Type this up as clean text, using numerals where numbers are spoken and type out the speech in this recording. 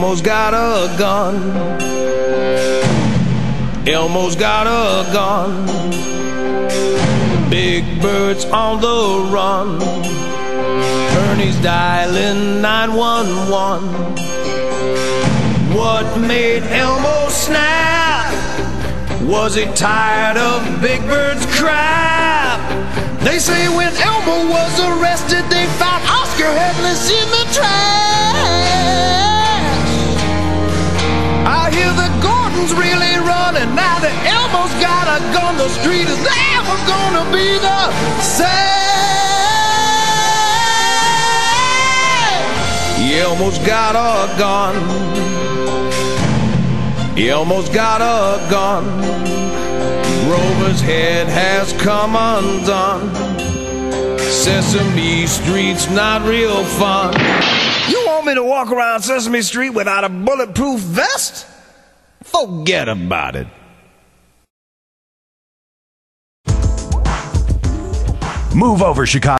Elmo's got a gun. Elmo's got a gun. Big Bird's on the run. Ernie's dialing 911. What made Elmo snap? Was he tired of Big Bird's crap? They say when Elmo was arrested, they found Oscar headless in the trash. I hear the Gordons really running now that Elmo's got a gun. The street is never gonna be the same. Elmo's got a gun. Elmo's got a gun. Grover's head has come undone. Sesame Street's not real fun. You want me to walk around Sesame Street without a bulletproof vest? Forget about it. Move over, Chicago.